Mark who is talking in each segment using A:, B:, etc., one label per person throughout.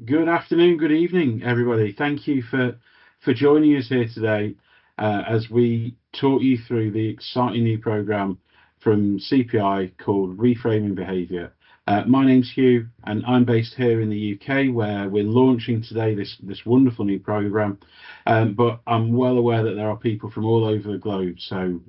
A: Good afternoon, good evening, everybody. Thank you for joining us here today as we talk you through the exciting new program from CPI called Reframing Behaviour. My name's Hugh, and I'm based here in the UK, where we're launching today this wonderful new program. But I'm well aware that there are people from all over the globe. So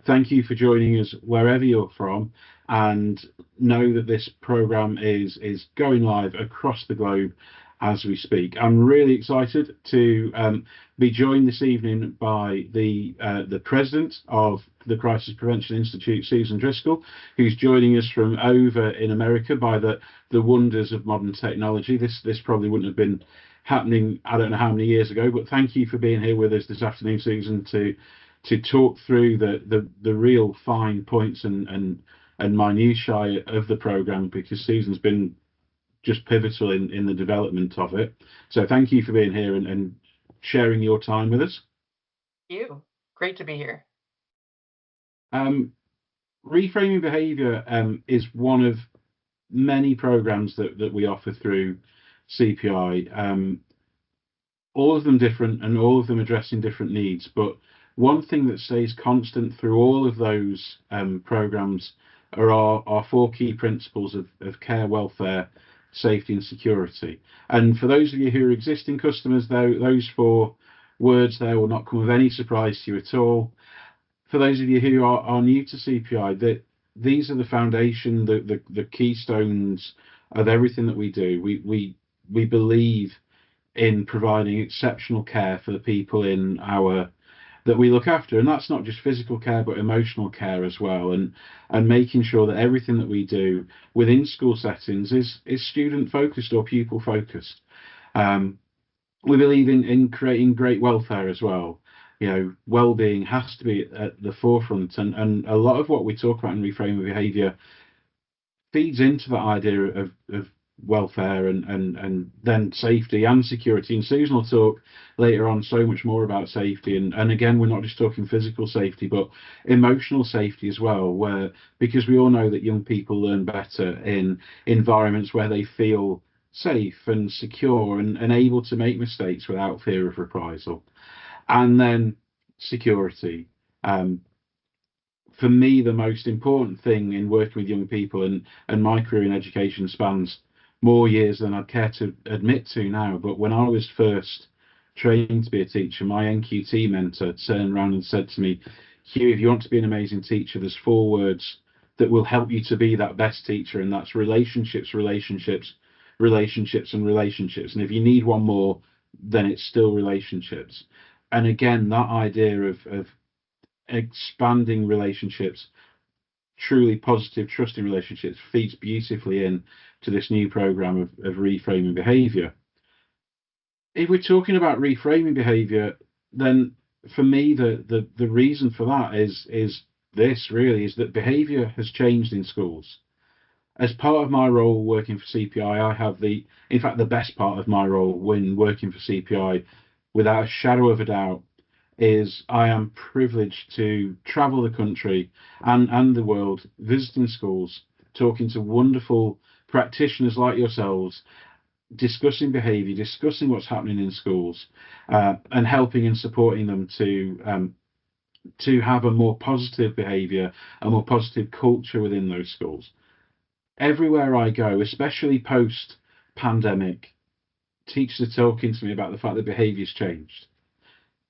A: thank you for joining us wherever you're from, and know that this program is going live across the globe as we speak. I'm really excited to be joined this evening by the president of the Crisis Prevention Institute, Susan Driscoll, who's joining us from over in America by the wonders of modern technology. This probably wouldn't have been happening, I don't know how many years ago, but thank you for being here with us this afternoon, Susan, to talk through the real fine points and minutiae of the program, because Susan's been just pivotal in the development of it. So thank you for being here and sharing your time with us.
B: You. Great to be here.
A: Reframing Behaviour is one of many programs that we offer through CPI. All of them different and all of them addressing different needs. But one thing that stays constant through all of those programs are our four key principles of care, welfare, safety and security. And for those of you who are existing customers, though, those four words there will not come of any surprise to you at all. For those of you who are new to CPI, that these are the foundation, the keystones of everything that we do. We believe in providing exceptional care for the people in our that we look after, and that's not just physical care but emotional care as well, and making sure that everything that we do within school settings is student focused or pupil focused. We believe in creating great welfare as well. You know, well-being has to be at the forefront, and a lot of what we talk about in reframing behaviour feeds into that idea of welfare and then safety and security. And Susan will talk later on so much more about safety. And again, we're not just talking physical safety, but emotional safety as well, where because we all know that young people learn better in environments where they feel safe and secure and able to make mistakes without fear of reprisal. And then security. For me, the most important thing in working with young people, and my career in education spans more years than I'd care to admit to now. But when I was first training to be a teacher, my NQT mentor turned around and said to me, Hugh, if you want to be an amazing teacher, there's four words that will help you to be that best teacher, and that's relationships, relationships, relationships, and relationships. And if you need one more, then it's still relationships. And again, that idea of expanding relationships, truly positive, trusting relationships, feeds beautifully in to this new program of reframing behaviour. If we're talking about reframing behaviour, then for me, the reason for that is this really is that behaviour has changed in schools. As part of my role working for CPI, I have in fact, the best part of my role when working for CPI, without a shadow of a doubt, is I am privileged to travel the country and the world, visiting schools, talking to wonderful practitioners like yourselves, discussing behaviour, discussing what's happening in schools, and helping and supporting them to have a more positive behaviour, a more positive culture within those schools. Everywhere I go, especially post pandemic, teachers are talking to me about the fact that behaviour's changed.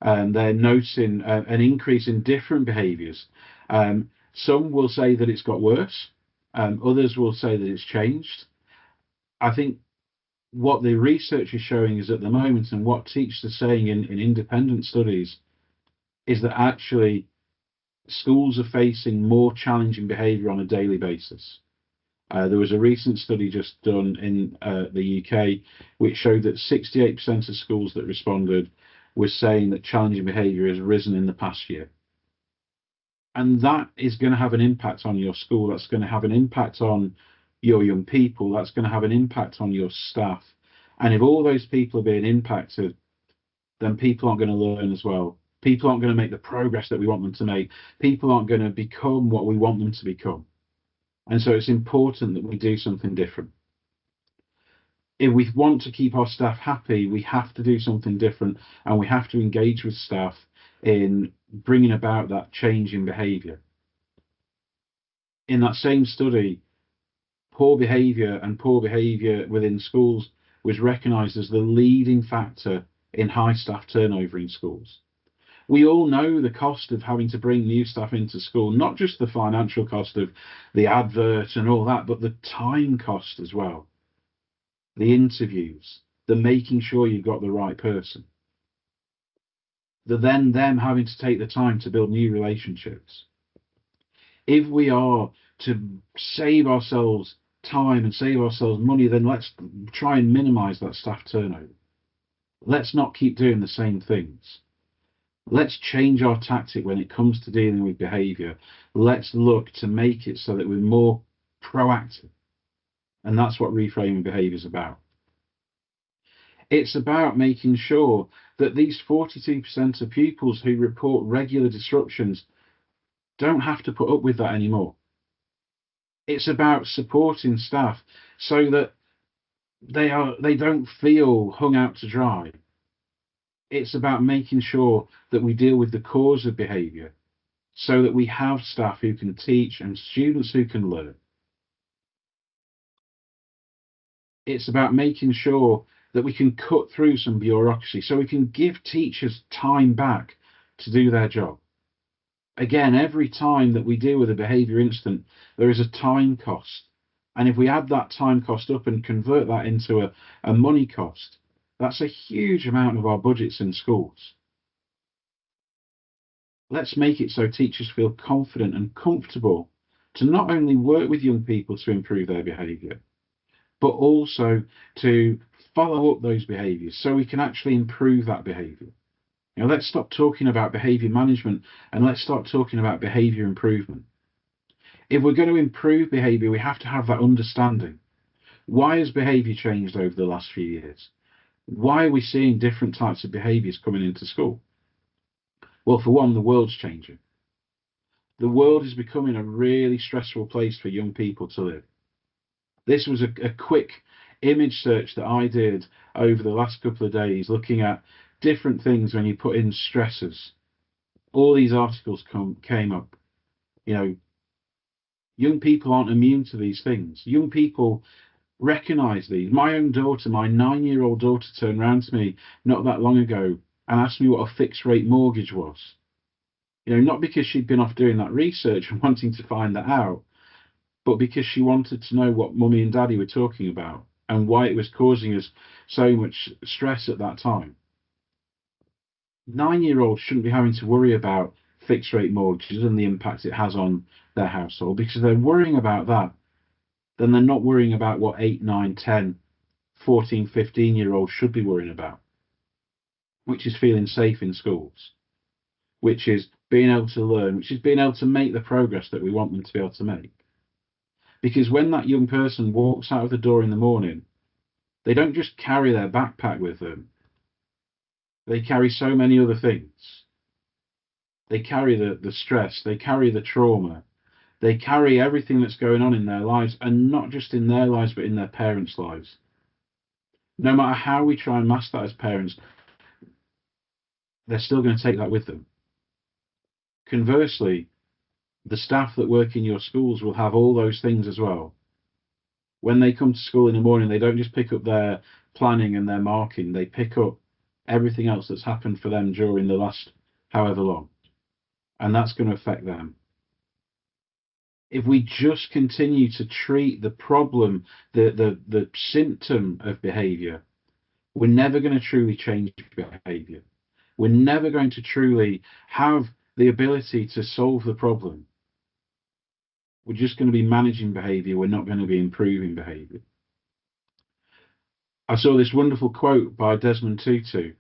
A: And they're noticing an increase in different behaviours. Some will say that it's got worse. Others will say that it's changed. I think what the research is showing is at the moment, and what teachers are saying in independent studies, is that actually schools are facing more challenging behaviour on a daily basis. There was a recent study just done in the UK which showed that 68% of schools that responded was saying that challenging behaviour has risen in the past year. And that is going to have an impact on your school. That's going to have an impact on your young people. That's going to have an impact on your staff. And if all those people are being impacted, then people aren't going to learn as well. People aren't going to make the progress that we want them to make. People aren't going to become what we want them to become. And so it's important that we do something different. If we want to keep our staff happy, we have to do something different, and we have to engage with staff in bringing about that change in behaviour. In that same study, poor behaviour within schools was recognised as the leading factor in high staff turnover in schools. We all know the cost of having to bring new staff into school, not just the financial cost of the advert and all that, but the time cost as well. The interviews, the making sure you've got the right person, the then them having to take the time to build new relationships. If we are to save ourselves time and save ourselves money, then let's try and minimise that staff turnover. Let's not keep doing the same things. Let's change our tactic when it comes to dealing with behaviour. Let's look to make it so that we're more proactive. And that's what reframing behaviour is about. It's about making sure that these 42% of pupils who report regular disruptions don't have to put up with that anymore. It's about supporting staff so that they don't feel hung out to dry. It's about making sure that we deal with the cause of behaviour so that we have staff who can teach and students who can learn. It's about making sure that we can cut through some bureaucracy so we can give teachers time back to do their job. Again, every time that we deal with a behaviour incident, there is a time cost. And if we add that time cost up and convert that into a money cost, that's a huge amount of our budgets in schools. Let's make it so teachers feel confident and comfortable to not only work with young people to improve their behaviour, but also to follow up those behaviours so we can actually improve that behaviour. Let's stop talking about behaviour management and let's start talking about behaviour improvement. If we're going to improve behaviour, we have to have that understanding. Why has behaviour changed over the last few years? Why are we seeing different types of behaviours coming into school? Well, for one, the world's changing. The world is becoming a really stressful place for young people to live. This was a quick image search that I did over the last couple of days, looking at different things when you put in stressors. All these articles came up. Young people aren't immune to these things. Young people recognise these. My own daughter, my 9-year-old daughter, turned around to me not that long ago and asked me what a fixed rate mortgage was. Not because she'd been off doing that research and wanting to find that out, but because she wanted to know what mummy and daddy were talking about and why it was causing us so much stress at that time. 9-year-olds shouldn't be having to worry about fixed rate mortgages and the impact it has on their household, because they're worrying about that. Then they're not worrying about what 8, 9, 10, 14, 15-year-olds should be worrying about, which is feeling safe in schools, which is being able to learn, which is being able to make the progress that we want them to be able to make. Because when that young person walks out of the door in the morning, they don't just carry their backpack with them. They carry so many other things. They carry the stress, they carry the trauma, they carry everything that's going on in their lives, and not just in their lives, but in their parents' lives. No matter how we try and mask that as parents, they're still going to take that with them. Conversely, the staff that work in your schools will have all those things as well. When they come to school in the morning, they don't just pick up their planning and their marking, they pick up everything else that's happened for them during the last however long. And that's going to affect them. If we just continue to treat the problem, the symptom of behaviour, we're never going to truly change behaviour. We're never going to truly have the ability to solve the problem. We're just going to be managing behaviour. We're not going to be improving behaviour. I saw this wonderful quote by Desmond Tutu,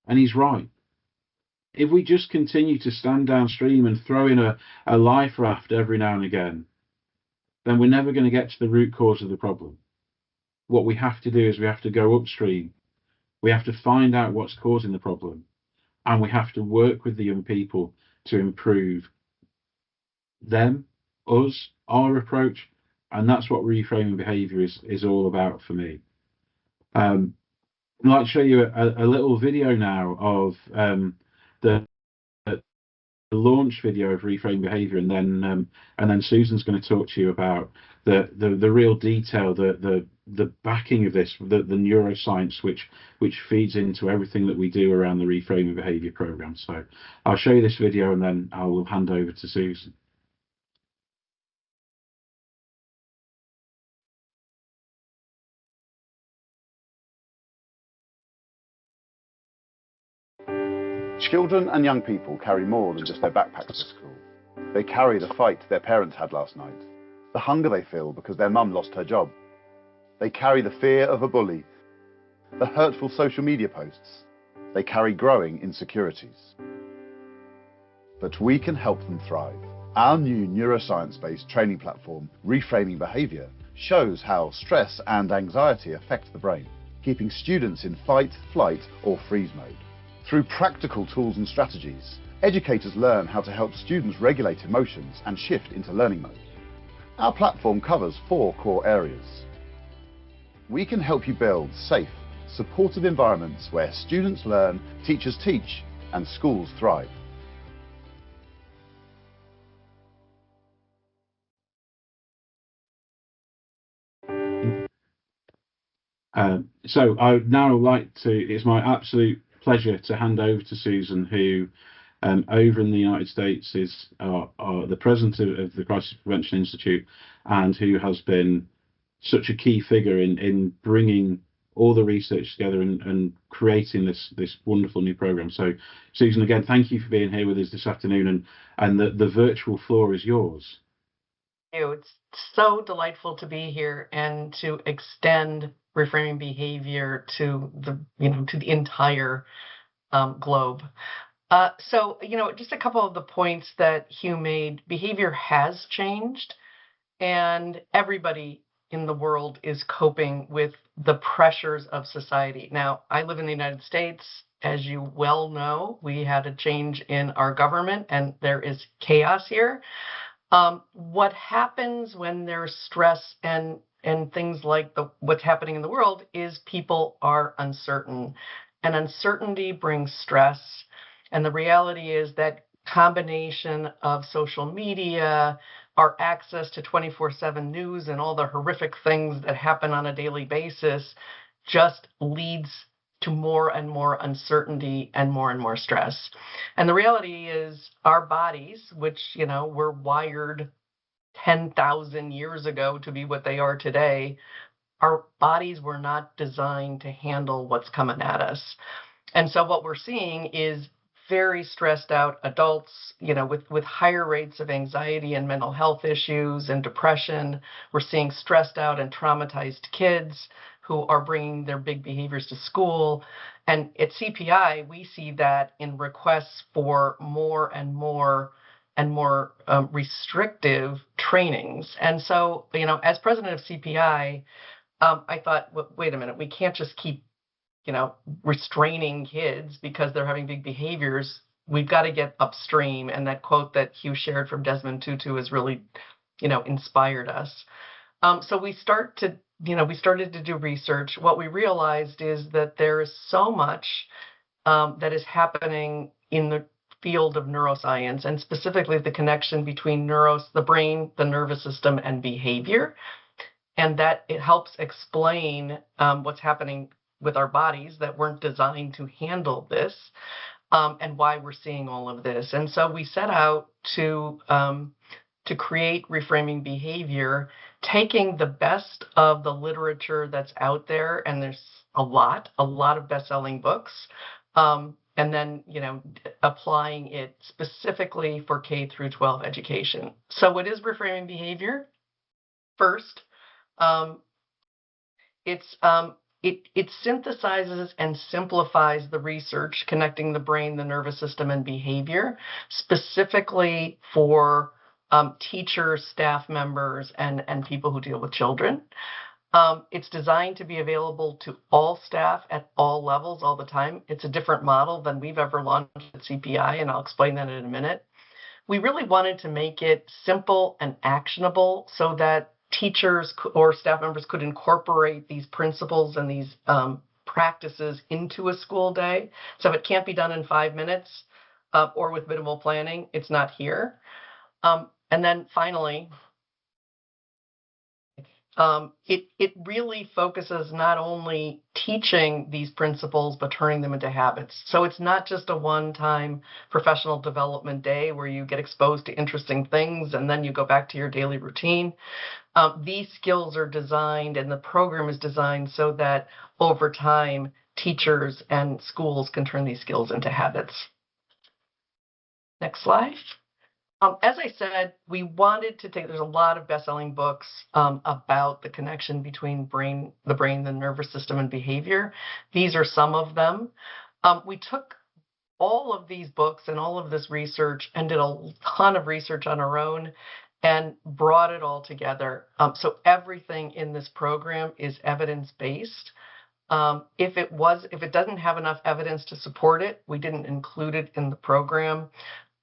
A: and he's right. If we just continue to stand downstream and throw in a life raft every now and again, then we're never going to get to the root cause of the problem. What we have to do is we have to go upstream. We have to find out what's causing the problem, and we have to work with the young people to improve them, us, our approach, and that's what reframing behaviour is all about for me. I'd like to show you a little video now of the launch video of Reframing Behaviour, and then Susan's going to talk to you about the real detail, the backing of this, the neuroscience which feeds into everything that we do around the Reframing Behaviour program. So I'll show you this video, and then I will hand over to Susan.
C: Children and young people carry more than just their backpacks to school. They carry the fight their parents had last night, the hunger they feel because their mum lost her job. They carry the fear of a bully, the hurtful social media posts. They carry growing insecurities. But we can help them thrive. Our new neuroscience-based training platform, Reframing Behaviour, shows how stress and anxiety affect the brain, keeping students in fight, flight, or freeze mode. Through practical tools and strategies, educators learn how to help students regulate emotions and shift into learning mode. Our platform covers 4 core areas. We can help you build safe, supportive environments where students learn, teachers teach, and schools thrive.
A: So I would now like to, it's my absolute pleasure to hand over to Susan, who over in the United States is the president of the Crisis Prevention Institute, and who has been such a key figure in bringing all the research together and creating this wonderful new program. So Susan, again, thank you for being here with us this afternoon, and the virtual floor is yours.
B: It's so delightful to be here and to extend reframing behavior to the entire globe. So, just a couple of the points that Hugh made. Behavior has changed, and everybody in the world is coping with the pressures of society. Now, I live in the United States. As you well know, we had a change in our government, and there is chaos here. What happens when there's stress and things like what's happening in the world is people are uncertain, and uncertainty brings stress. And the reality is that combination of social media, our access to 24/7 news, and all the horrific things that happen on a daily basis just leads to more and more uncertainty and more stress. And the reality is our bodies, which, were wired 10,000 years ago to be what they are today, our bodies were not designed to handle what's coming at us. And so what we're seeing is very stressed out adults, with higher rates of anxiety and mental health issues and depression. We're seeing stressed out and traumatized kids who are bringing their big behaviors to school. And at CPI, we see that in requests for more and more restrictive trainings. And so, as president of CPI, I thought, well, wait a minute, we can't just keep restraining kids because they're having big behaviors. We've got to get upstream. And that quote that Hugh shared from Desmond Tutu has really, inspired us. So we started to do research. What we realized is that there is so much that is happening in the field of neuroscience, and specifically the connection between the brain, the nervous system, and behavior, and that it helps explain what's happening with our bodies that weren't designed to handle this, and why we're seeing all of this. And so we set out to create Reframing Behavior, taking the best of the literature that's out there, and there's a lot of best-selling books, and then, applying it specifically for K through 12 education. So what is Reframing Behavior? First, it synthesizes and simplifies the research connecting the brain, the nervous system, and behavior, specifically for teachers, staff members, and people who deal with children. It's designed to be available to all staff at all levels all the time. It's a different model than we've ever launched at CPI, and I'll explain that in a minute. We really wanted to make it simple and actionable so that teachers or staff members could incorporate these principles and these practices into a school day. So if it can't be done in 5 minutes or with minimal planning, it's not here. And then finally, it really focuses not only teaching these principles, but turning them into habits. So it's not just a one-time professional development day where you get exposed to interesting things and then you go back to your daily routine. These skills are designed, and the program is designed so that over time, teachers and schools can turn these skills into habits. Next slide. As I said, we wanted to there's a lot of best-selling books about the connection between the brain, the nervous system, and behavior. These are some of them. We took all of these books and all of this research and did a ton of research on our own and brought it all together. So everything in this program is evidence-based. If it doesn't have enough evidence to support it, we didn't include it in the program.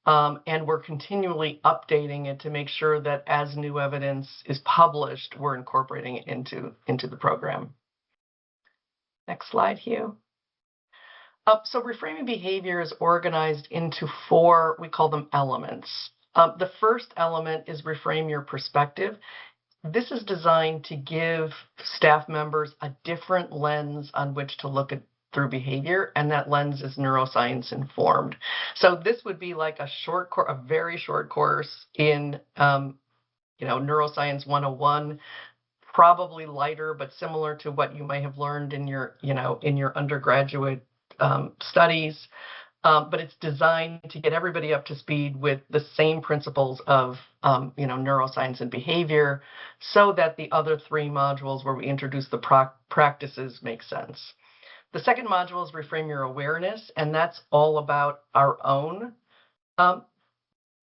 B: And we're continually updating it to make sure that as new evidence is published, we're incorporating it into the program. Next slide, Hugh. So reframing behavior is organized into 4, we call them elements. The first element is reframe your perspective. This is designed to give staff members a different lens on which to look through behavior, and that lens is neuroscience informed. So this would be like a very short course in Neuroscience 101, probably lighter, but similar to what you might have learned in your undergraduate studies. But it's designed to get everybody up to speed with the same principles of neuroscience and behavior, so that the other 3 modules where we introduce the practices make sense. The second module is Reframe Your Awareness, and that's all about our own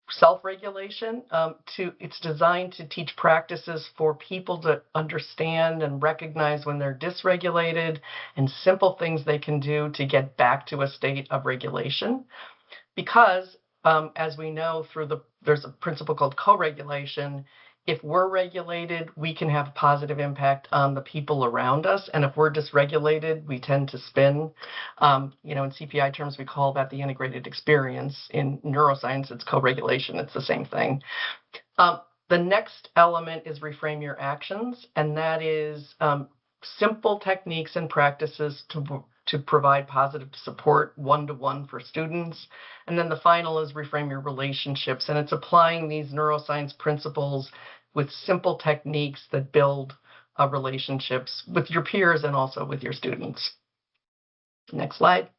B: self-regulation. It's designed to teach practices for people to understand and recognize when they're dysregulated, and simple things they can do to get back to a state of regulation. Because, as we know, there's a principle called co-regulation. If we're regulated, we can have a positive impact on the people around us. And if we're dysregulated, we tend to spin. In CPI terms, we call that the integrated experience. In neuroscience, it's co-regulation. It's the same thing. The next element is reframe your actions. And that is simple techniques and practices to provide positive support one-to-one for students. And then the final is reframe your relationships. And it's applying these neuroscience principles with simple techniques that build relationships with your peers and also with your students. Next slide.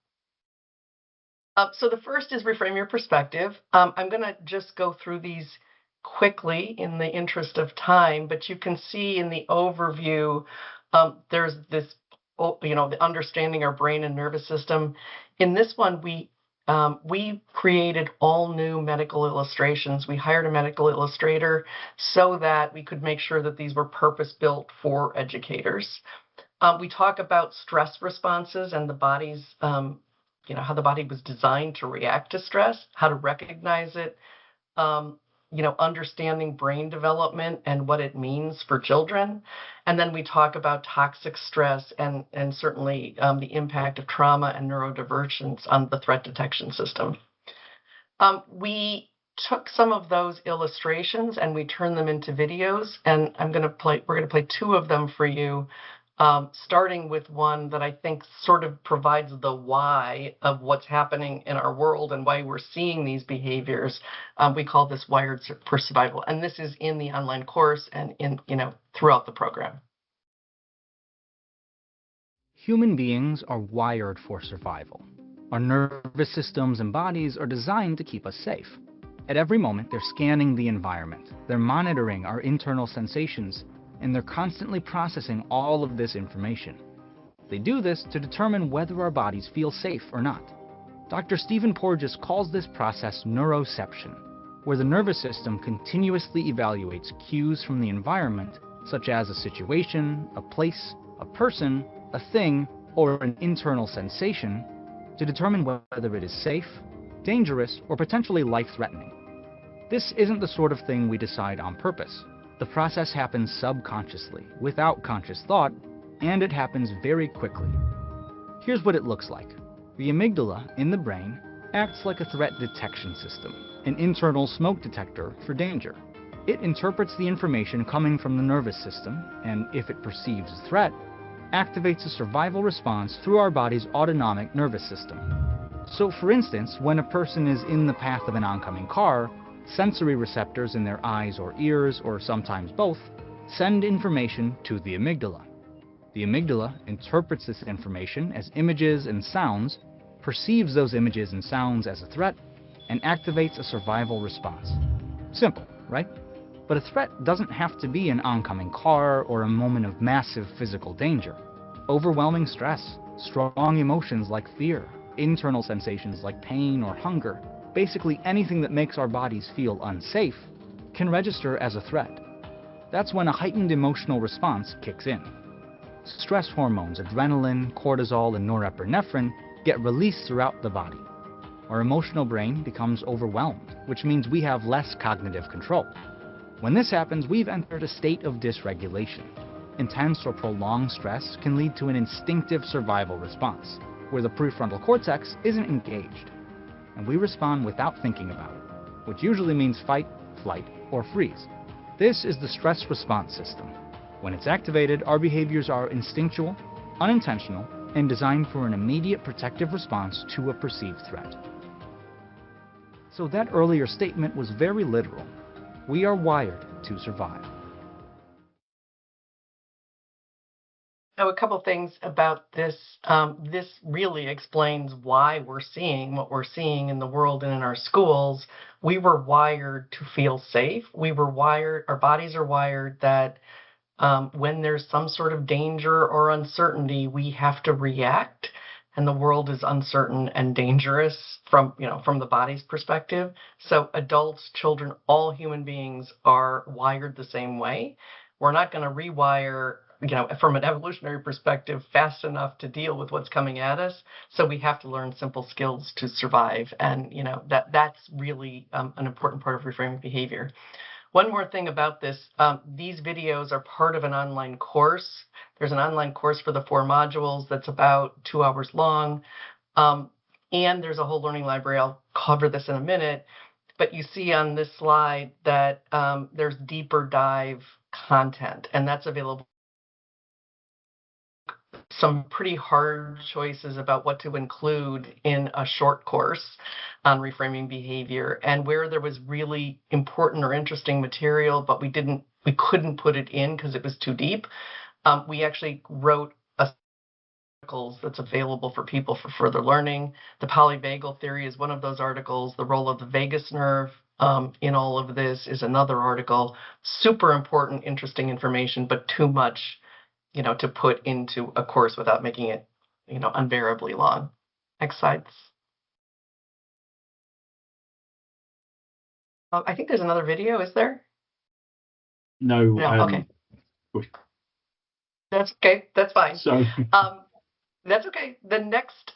B: So the first is reframe your perspective. I'm going to just go through these quickly in the interest of time, but you can see in the overview, there's this, the understanding our brain and nervous system. In this one, we created all new medical illustrations. We hired a medical illustrator so that we could make sure that these were purpose-built for educators. We talk about stress responses and the body's, how the body was designed to react to stress, how to recognize it, understanding brain development and what it means for children. And then we talk about toxic stress and certainly the impact of trauma and neurodivergence on the threat detection system. We took some of those illustrations and we turned them into videos, and we're going to play 2 of them for you, starting with one that I think sort of provides the why of what's happening in our world and why we're seeing these behaviors. We call this Wired for Survival, and this is in the online course and throughout the program.
D: Human beings are wired for survival. Our nervous systems and bodies are designed to keep us safe. At every moment, they're scanning the environment, they're monitoring our internal sensations, and they're constantly processing all of this information. They do this to determine whether our bodies feel safe or not. Dr. Stephen Porges calls this process neuroception, where the nervous system continuously evaluates cues from the environment, such as a situation, a place, a person, a thing, or an internal sensation, to determine whether it is safe, dangerous, or potentially life-threatening. This isn't the sort of thing we decide on purpose. The process happens subconsciously, without conscious thought, and it happens very quickly. Here's what it looks like. The amygdala in the brain acts like a threat detection system, an internal smoke detector for danger. It interprets the information coming from the nervous system, and if it perceives a threat, activates a survival response through our body's autonomic nervous system. So for instance, when a person is in the path of an oncoming car, sensory receptors in their eyes or ears, or sometimes both, send information to the amygdala. The amygdala interprets this information as images and sounds, perceives those images and sounds as a threat, and activates a survival response. Simple, right? But a threat doesn't have to be an oncoming car or a moment of massive physical danger. Overwhelming stress, strong emotions like fear, internal sensations like pain or hunger, basically anything that makes our bodies feel unsafe, can register as a threat. That's when a heightened emotional response kicks in. Stress hormones, adrenaline, cortisol, and norepinephrine get released throughout the body. Our emotional brain becomes overwhelmed, which means we have less cognitive control. When this happens, we've entered a state of dysregulation. Intense or prolonged stress can lead to an instinctive survival response, where the prefrontal cortex isn't engaged, and we respond without thinking about it, which usually means fight, flight, or freeze. This is the stress response system. When it's activated, our behaviors are instinctual, unintentional, and designed for an immediate protective response to a perceived threat. So that earlier statement was very literal. We are wired to survive.
B: Now, a couple things about this. This really explains why we're seeing what we're seeing in the world and in our schools. We were wired to feel safe. Our bodies are wired that when there's some sort of danger or uncertainty, we have to react. And the world is uncertain and dangerous from the body's perspective. So adults, children, all human beings are wired the same way. We're not going to rewire, from an evolutionary perspective, fast enough to deal with what's coming at us. So we have to learn simple skills to survive. And, that's really an important part of reframing behavior. One more thing about this, these videos are part of an online course. There's an online course for the 4 modules that's about 2 hours long. And there's a whole learning library. I'll cover this in a minute. But you see on this slide that there's deeper dive content, and that's available. Some pretty hard choices about what to include in a short course on reframing behavior, and where there was really important or interesting material, but we couldn't put it in because it was too deep. We actually wrote articles that's available for people for further learning. The polyvagal theory is one of those articles. The role of the vagus nerve in all of this is another article. Super important, interesting information, but too much to put into a course without making it, unbearably long. Next slide. I think there's another video, is there?
A: No.
B: Okay. That's okay. That's fine.
A: So.
B: That's okay. The next,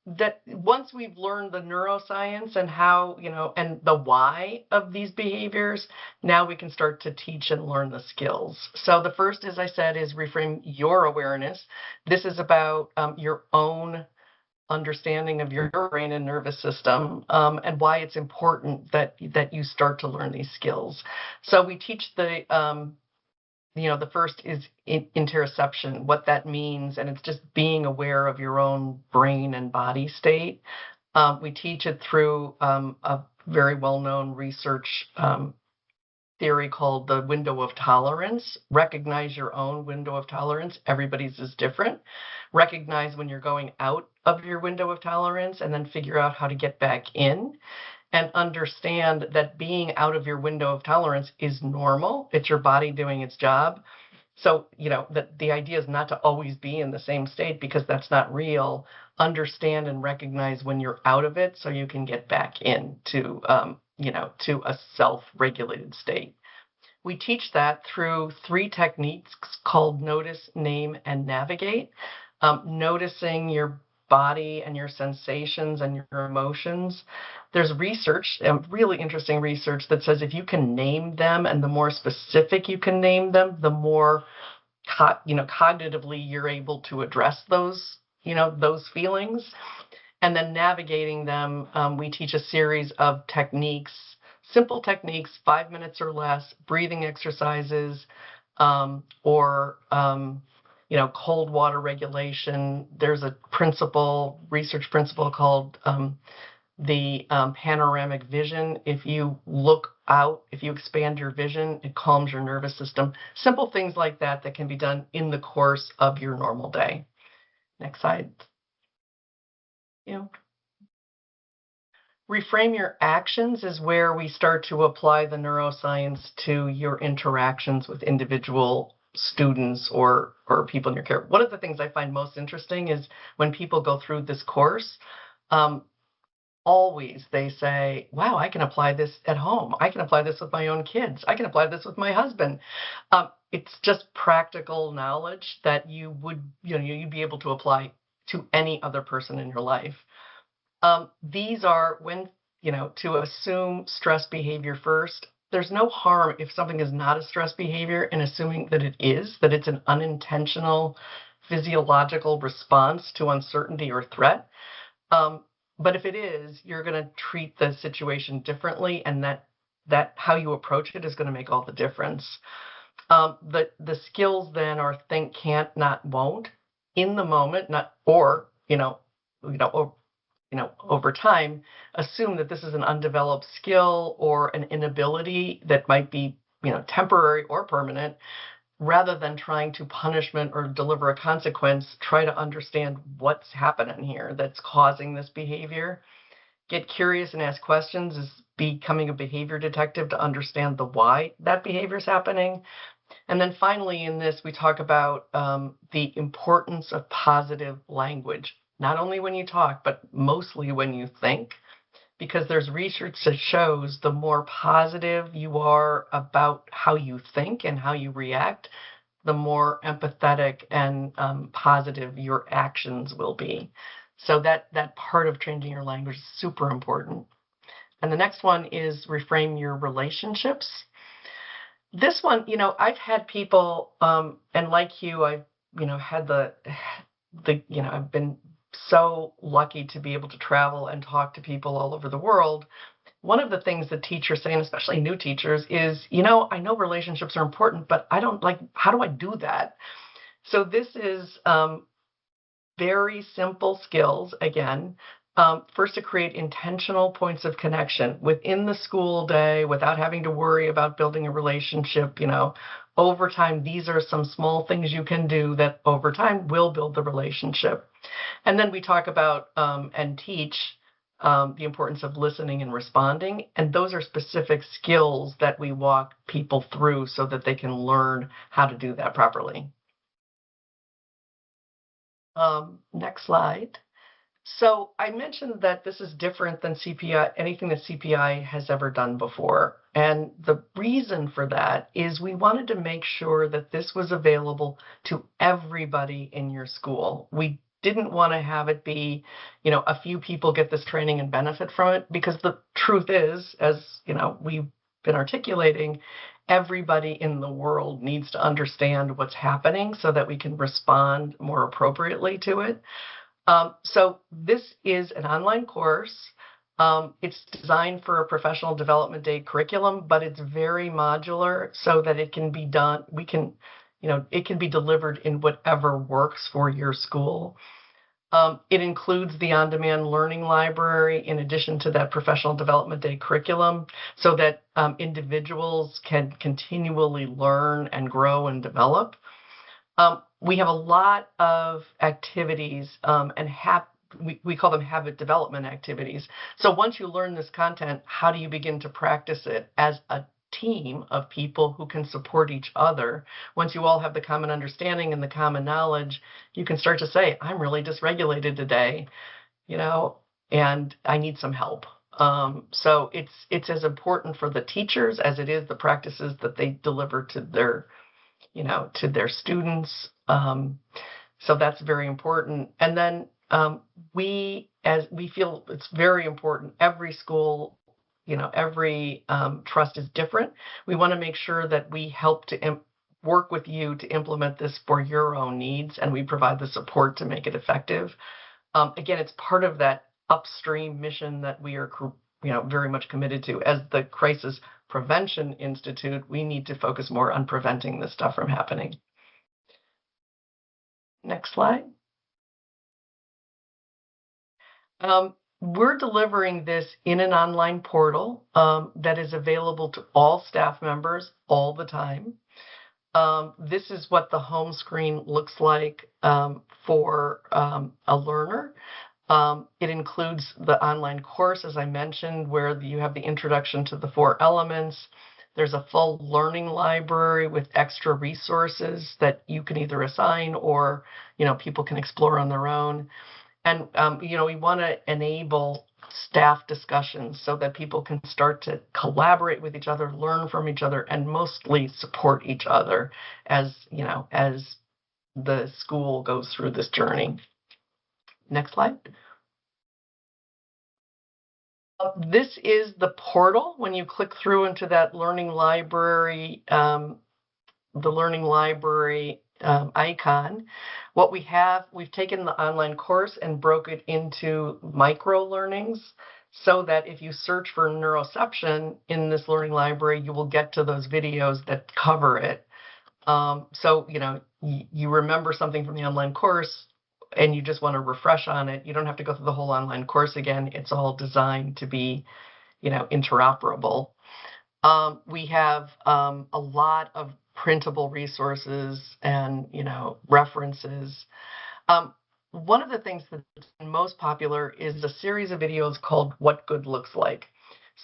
B: that once we've learned the neuroscience and how, and the why of these behaviors, now we can start to teach and learn the skills. So the first, as I said, is reframe your awareness. This is about your own understanding of your brain and nervous system, and why it's important that you start to learn these skills. So we teach the first is interoception, what that means, and it's just being aware of your own brain and body state. We teach it through a very well-known research theory called the window of tolerance. Recognize your own window of tolerance. Everybody's is different. Recognize when you're going out of your window of tolerance, and then figure out how to get back in. And understand that being out of your window of tolerance is normal. It's your body doing its job. So, the idea is not to always be in the same state, because that's not real. Understand and recognize when you're out of it so you can get back into, to a self-regulated state. We teach that through 3 techniques called notice, name, and navigate. Noticing your body and your sensations and your emotions. There's research, really interesting research that says if you can name them, and the more specific you can name them, the more cognitively you're able to address those feelings. And then navigating them, we teach a series of techniques, simple techniques, 5 minutes or less, breathing exercises, or cold water regulation. There's a research principle called the panoramic vision. If you look out, if you expand your vision, it calms your nervous system. Simple things like that can be done in the course of your normal day. Next slide. Reframe your actions is where we start to apply the neuroscience to your interactions with individual students or people in your care. One of the things I find most interesting is when people go through this course, always they say, wow, I can apply this at home. I can apply this with my own kids. I can apply this with my husband. It's just practical knowledge that you'd be able to apply to any other person in your life. These are to assume stress behavior first. There's no harm if something is not a stress behavior in assuming that it's an unintentional physiological response to uncertainty or threat. But if it is, you're going to treat the situation differently, and that how you approach it is going to make all the difference. The skills then are think, can't, not, won't. In the moment, not or over time, assume that this is an undeveloped skill or an inability that might be temporary or permanent. Rather than trying to punishment or deliver a consequence, try to understand what's happening here that's causing this behavior. Get curious and ask questions is becoming a behavior detective to understand the why that behavior is happening. And then finally in this, we talk about the importance of positive language, not only when you talk, but mostly when you think. Because there's research that shows the more positive you are about how you think and how you react, the more empathetic and positive your actions will be. So that part of changing your language is super important. And the next one is reframe your relationships. This one, I've had people, and like you, I've, had I've been so lucky to be able to travel and talk to people all over the world. One of the things that teachers say, and especially new teachers, is, I know relationships are important, but I don't how do I do that? So this is very simple skills, again. First, to create intentional points of connection within the school day without having to worry about building a relationship. Over time, these are some small things you can do that over time will build the relationship. And then we talk about and teach the importance of listening and responding. And those are specific skills that we walk people through so that they can learn how to do that properly. Next slide. So I mentioned that this is different than CPI, anything that CPI has ever done before. And the reason for that is we wanted to make sure that this was available to everybody in your school. We didn't want to have it be, a few people get this training and benefit from it, because the truth is, as we've been articulating, everybody in the world needs to understand what's happening so that we can respond more appropriately to it. So this is an online course. It's designed for a professional development day curriculum, but it's very modular so that it can be done. It can be delivered in whatever works for your school. It includes the on-demand learning library in addition to that professional development day curriculum so that individuals can continually learn and grow and develop. We have a lot of activities and we call them habit development activities. So once you learn this content, how do you begin to practice it as a team of people who can support each other? Once you all have the common understanding and the common knowledge, you can start to say, I'm really dysregulated today, and I need some help. So it's as important for the teachers as it is the practices that they deliver to their students. So that's very important. And then we as we feel it's very important, every school, every trust is different. We want to make sure that we help to work with you to implement this for your own needs, and we provide the support to make it effective. Again, it's part of that upstream mission that we are, very much committed to. As the Crisis Prevention Institute, we need to focus more on preventing this stuff from happening. Next slide. We're delivering this in an online portal that is available to all staff members all the time. This is what the home screen looks like for a learner. It includes the online course, as I mentioned, where you have the introduction to the 4 elements. There's a full learning library with extra resources that you can either assign or, people can explore on their own. And, we want to enable staff discussions so that people can start to collaborate with each other, learn from each other, and mostly support each other as the school goes through this journey. Next slide. This is the portal. When you click through into that learning library, icon, what we've taken the online course and broke it into micro learnings so that if you search for neuroception in this learning library, you will get to those videos that cover it. So, you remember something from the online course and you just want to refresh on it. You don't have to go through the whole online course again. It's all designed to be, interoperable. We have a lot of printable resources and, references. One of the things that's most popular is a series of videos called What Good Looks Like.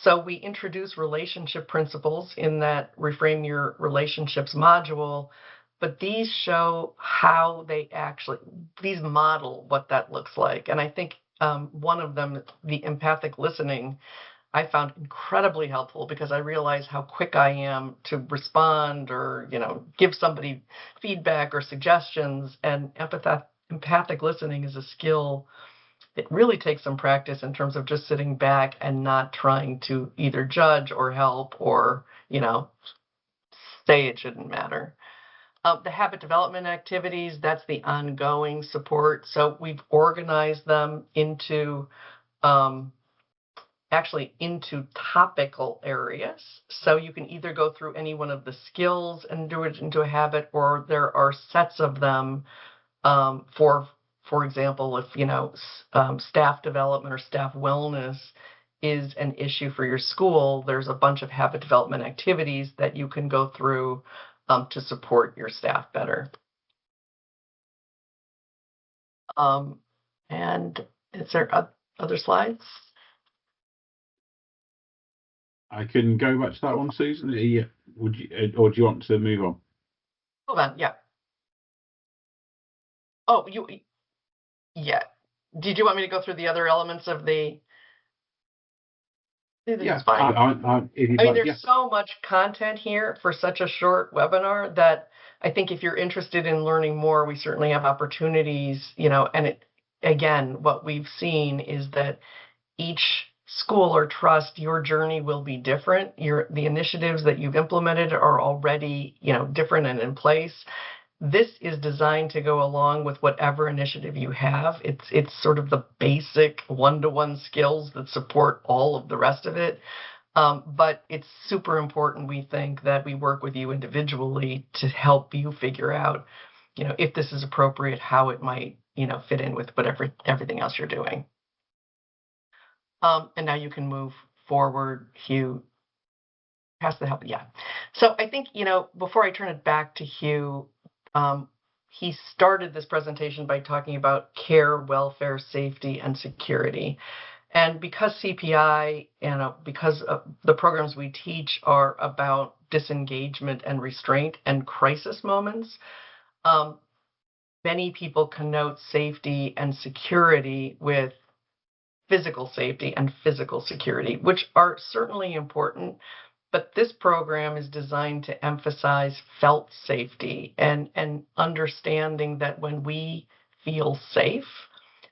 B: So we introduce relationship principles in that Reframe Your Relationships module, but these show how these model what that looks like. And I think one of them, the empathic listening, I found incredibly helpful because I realize how quick I am to respond or, give somebody feedback or suggestions. And empathic listening is a skill. It really takes some practice in terms of just sitting back and not trying to either judge or help or, say it shouldn't matter. The habit development activities, that's the ongoing support. So we've organized them into topical areas. So you can either go through any one of the skills and do it into a habit, or there are sets of them for example, if, staff development or staff wellness is an issue for your school, there's a bunch of habit development activities that you can go through to support your staff better. And is there other slides?
A: I can go back to that one, Susan. Would you, or do you want to move on?
B: Hold on. Yeah. Oh, yeah. Did you want me to go through the other elements of the?
A: Yeah,
B: fine. There's so much content here for such a short webinar that I think if you're interested in learning more, we certainly have opportunities, and again, what we've seen is that each school or trust, your journey will be different. The initiatives that you've implemented are already, different and in place. This is designed to go along with whatever initiative you have. It's sort of the basic one-to-one skills that support all of the rest of it. But it's super important, we think, that we work with you individually to help you figure out, if this is appropriate, how it might, fit in with everything else you're doing. And now you can move forward, Hugh. Pass the help. Yeah. So I think, before I turn it back to Hugh, he started this presentation by talking about care, welfare, safety, and security. And because CPI, because the programs we teach are about disengagement and restraint and crisis moments, many people connote safety and security with physical safety and physical security, which are certainly important. But this program is designed to emphasize felt safety and understanding that when we feel safe,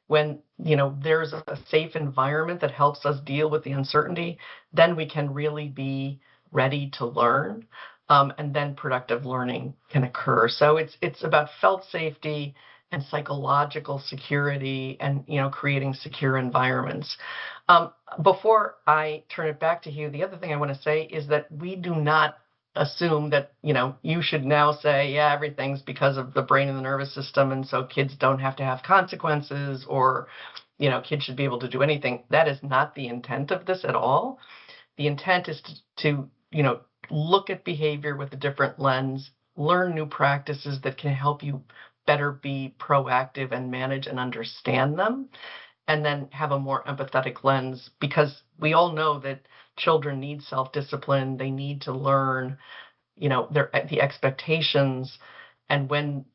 B: when, there's a safe environment that helps us deal with the uncertainty, then we can really be ready to learn. And then productive learning can occur. So it's about felt safety and psychological security and, creating secure environments. Before I turn it back to Hugh, the other thing I want to say is that we do not assume that, you should now say, yeah, everything's because of the brain and the nervous system, and so kids don't have to have consequences, or, kids should be able to do anything. That is not the intent of this at all. The intent is to look at behavior with a different lens, learn new practices that can help you better be proactive and manage and understand them, and then have a more empathetic lens, because we all know that children need self-discipline. They need to learn, the expectations, and when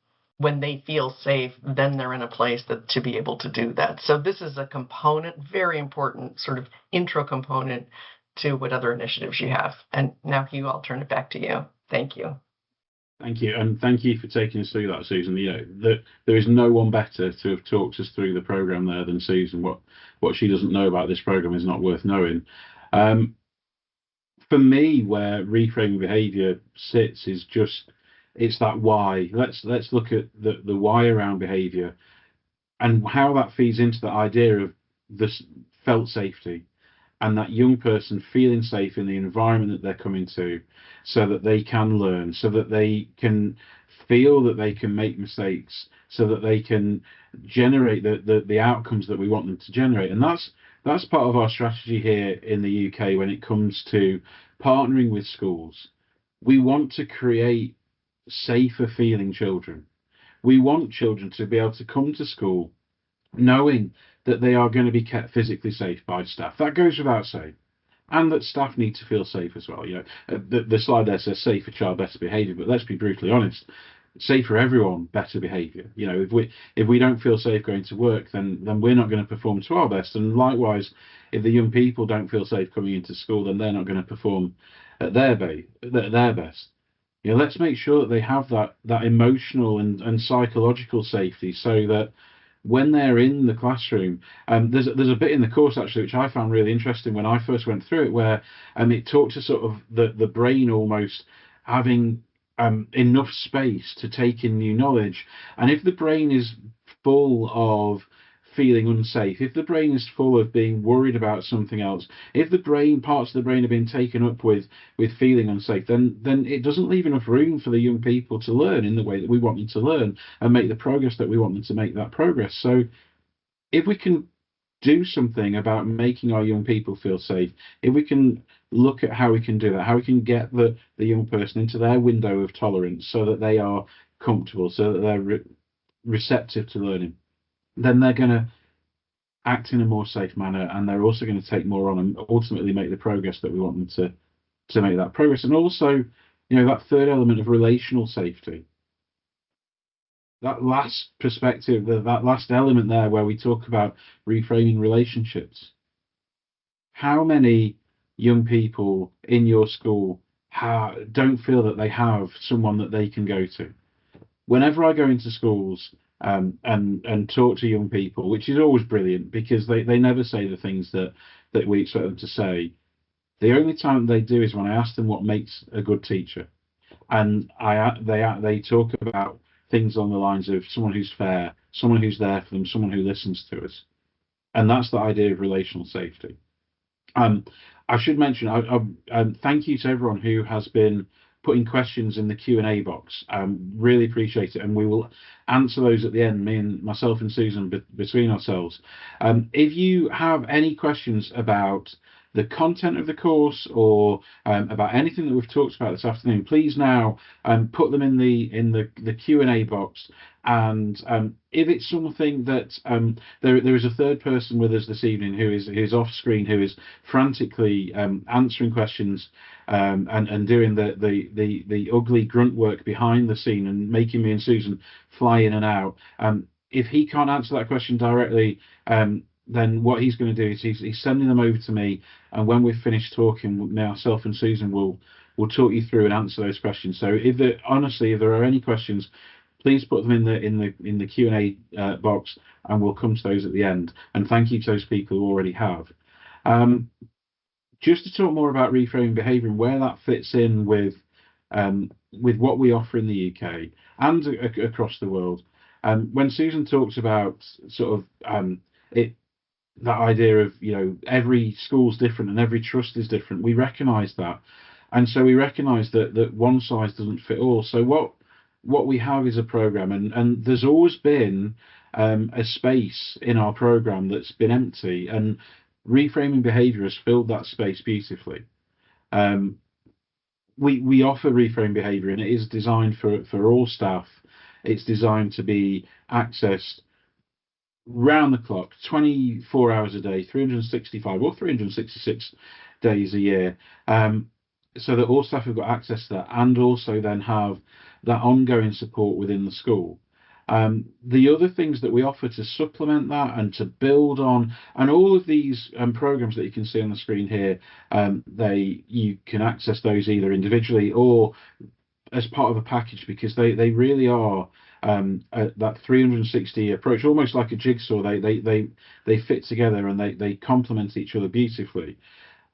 B: they feel safe, then they're in a place to be able to do that. So this is a component, very important sort of intro component to what other initiatives you have. And now, Hugh, I'll turn it back to you. Thank you.
A: Thank you, and thank you for taking us through that, Susan. There is no one better to have talked us through the program there than Susan. What she doesn't know about this program is not worth knowing. For me, where reframing behaviour sits is it's that why. Let's look at the why around behaviour and how that feeds into the idea of this felt safety, and that young person feeling safe in the environment that they're coming to, so that they can learn, so that they can feel that they can make mistakes, so that they can generate the outcomes that we want them to generate. And that's part of our strategy here in the UK when it comes to partnering with schools. We want to create safer feeling children. We want children to be able to come to school knowing that they are going to be kept physically safe by staff. That goes without saying. And that staff need to feel safe as well. The slide there says safer child, better behaviour, but let's be brutally honest. Safe for everyone, better behaviour. If we don't feel safe going to work, then we're not going to perform to our best. And likewise, if the young people don't feel safe coming into school, then they're not going to perform at their best. Let's make sure that they have that emotional and psychological safety, so that when they're in the classroom, there's a bit in the course actually which I found really interesting when I first went through it, where it talked to sort of the brain almost having enough space to take in new knowledge. And if the brain is full of feeling unsafe, if the brain is full of being worried about something else, if parts of the brain have been taken up with feeling unsafe, then it doesn't leave enough room for the young people to learn in the way that we want them to learn and make the progress that we want them to make that progress. So if we can do something about making our young people feel safe, if we can look at how we can do that, how we can get the young person into their window of tolerance so that they are comfortable, so that they're receptive to learning, then they're going to act in a more safe manner, and they're also going to take more on and ultimately make the progress that we want them to make that progress. And also, that third element of relational safety, that last perspective, that last element there where we talk about reframing relationships. How many young people in your school don't feel that they have someone that they can go to? Whenever I go into schools and talk to young people, which is always brilliant because they never say the things that we expect them to say. The only time they do is when I ask them what makes a good teacher, and they talk about things on the lines of someone who's fair, someone who's there for them, someone who listens to us, and that's the idea of relational safety. I should mention, thank you to everyone who has been putting questions in the Q&A box. Really appreciate it, and we will answer those at the end, myself and Susan, between ourselves. If you have any questions about the content of the course or about anything that we've talked about this afternoon, please now put them in the Q&A box. And if it's something that there is a third person with us this evening who is off screen, who is frantically answering questions and doing the ugly grunt work behind the scene and making me and Susan fly in and out. If he can't answer that question directly, then what he's going to do is he's sending them over to me, and when we've finished talking, myself and Susan will talk you through and answer those questions. So if there are any questions, please put them in the Q&A box, and we'll come to those at the end. And thank you to those people who already have. Just to talk more about reframing behaviour and where that fits in with what we offer in the UK and across the world. When Susan talks about sort of that idea of, every school's different and every trust is different, we recognise that. And so we recognise that one size doesn't fit all. So what we have is a programme, and there's always been a space in our programme that's been empty, and reframing behaviour has filled that space beautifully. We offer reframing behaviour, and it is designed for all staff. It's designed to be accessed round the clock, 24 hours a day, 365 or 366 days a year, so that all staff have got access to that, and also then have that ongoing support within the school. The other things that we offer to supplement that and to build on, and all of these programs that you can see on the screen here, you can access those either individually or as part of a package, because they really are that 360 approach, almost like a jigsaw. They fit together, and they complement each other beautifully.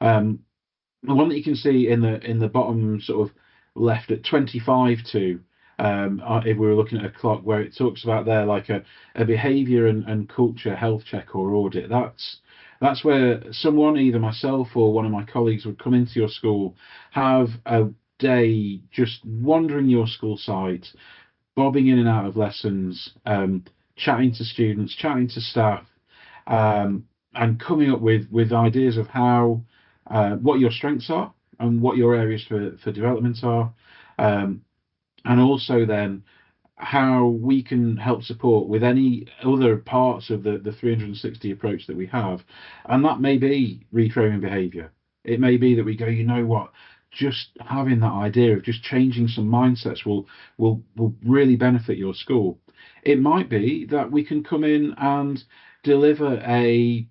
A: The one that you can see in the bottom sort of left at 25 to, if we were looking at a clock, where it talks about there like a behaviour and culture health check or audit. That's where someone, either myself or one of my colleagues, would come into your school, have a day just wandering your school site, bobbing in and out of lessons, chatting to students, chatting to staff, and coming up with ideas of how what your strengths are and what your areas for development are, and also then how we can help support with any other parts of the 360 approach that we have. And that may be reframing behaviour. It may be that we go, you know what, just having that idea of just changing some mindsets will really benefit your school. It might be that we can come in and deliver a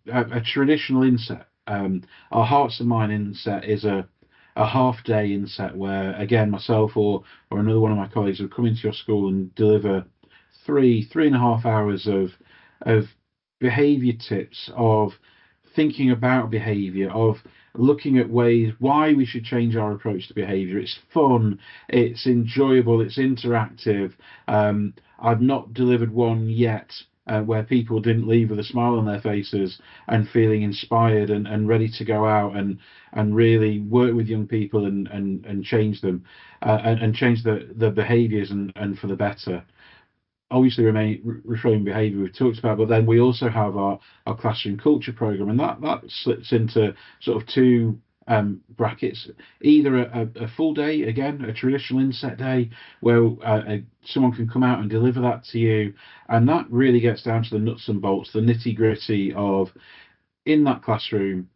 A: traditional inset. Our Hearts and Mind inset is a half-day inset where, again, myself or another one of my colleagues would come into your school and deliver 3.5 hours of behaviour tips, of thinking about behaviour, of looking at ways why we should change our approach to behaviour. It's fun, it's enjoyable, it's interactive. I've not delivered one yet where people didn't leave with a smile on their faces and feeling inspired and ready to go out and really work with young people and change them and change the behaviours and for the better. Obviously, reframing behaviour we've talked about, but then we also have our classroom culture programme, and that slips into sort of two brackets: either a full day, again, a traditional inset day, where someone can come out and deliver that to you, and that really gets down to the nuts and bolts, the nitty gritty of, in that classroom,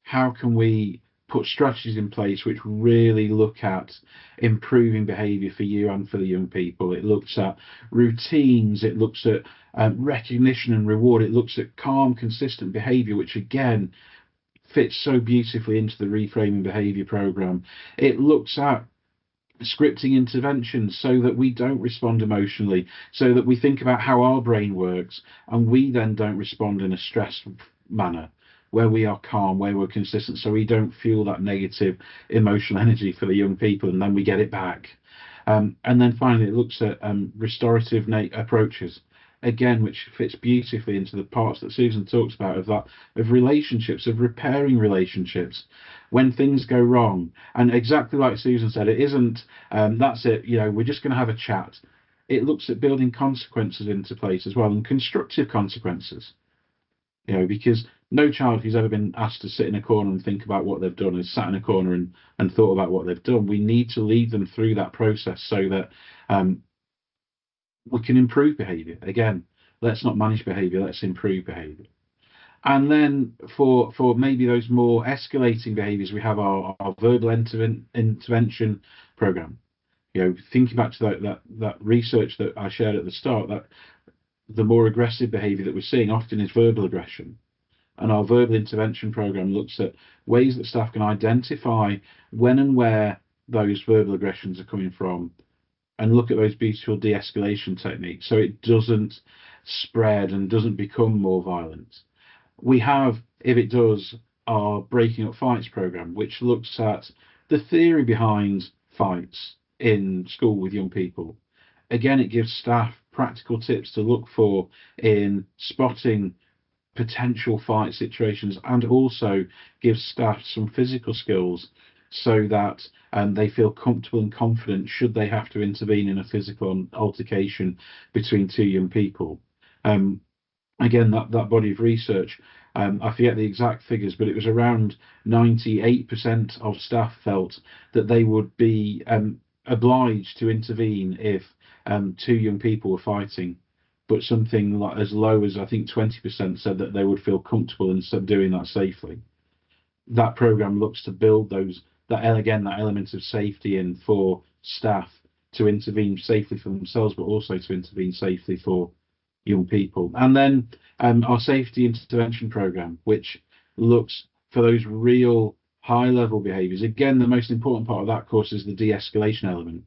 A: how can we put strategies in place which really look at improving behaviour for you and for the young people. It looks at routines, it looks at recognition and reward, it looks at calm, consistent behaviour, which again fits so beautifully into the reframing behaviour programme. It looks at scripting interventions so that we don't respond emotionally, so that we think about how our brain works and we then don't respond in a stressed manner, where we are calm, where we're consistent, so we don't feel that negative emotional energy for the young people, and then we get it back. And then finally, it looks at restorative approaches, again, which fits beautifully into the parts that Susan talks about, of relationships, of repairing relationships when things go wrong. And exactly like Susan said, it isn't, that's it, we're just going to have a chat. It looks at building consequences into place as well, and constructive consequences. Because no child who's ever been asked to sit in a corner and think about what they've done has sat in a corner and thought about what they've done. We need to lead them through that process so that we can improve behaviour. Again, let's not manage behaviour, let's improve behaviour. And then for maybe those more escalating behaviours, we have our verbal intervention programme. Thinking back to that research that I shared at the start, that the more aggressive behaviour that we're seeing often is verbal aggression. And our verbal intervention programme looks at ways that staff can identify when and where those verbal aggressions are coming from, and look at those beautiful de-escalation techniques so it doesn't spread and doesn't become more violent. We have, if it does, our Breaking Up Fights program, which looks at the theory behind fights in school with young people. Again, it gives staff practical tips to look for in spotting potential fight situations, and also gives staff some physical skills so that they feel comfortable and confident should they have to intervene in a physical altercation between two young people. Again, that body of research, I forget the exact figures, but it was around 98% of staff felt that they would be obliged to intervene if two young people were fighting, but something like as low as I think 20% said that they would feel comfortable in doing that safely. That program looks to build that element of safety in for staff to intervene safely for themselves, but also to intervene safely for young people. And then our safety intervention program, which looks for those real high-level behaviours. Again, the most important part of that course is the de-escalation element.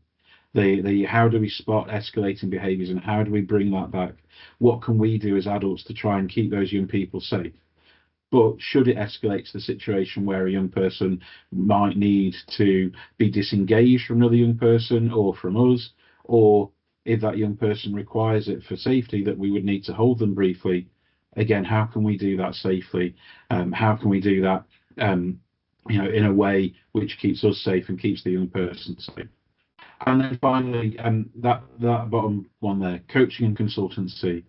A: The how do we spot escalating behaviours and how do we bring that back? What can we do as adults to try and keep those young people safe? But should it escalate to the situation where a young person might need to be disengaged from another young person or from us, or if that young person requires it for safety, that we would need to hold them briefly. Again, how can we do that safely? How can we do that in a way which keeps us safe and keeps the young person safe? And then finally, that bottom one there, coaching and consultancy.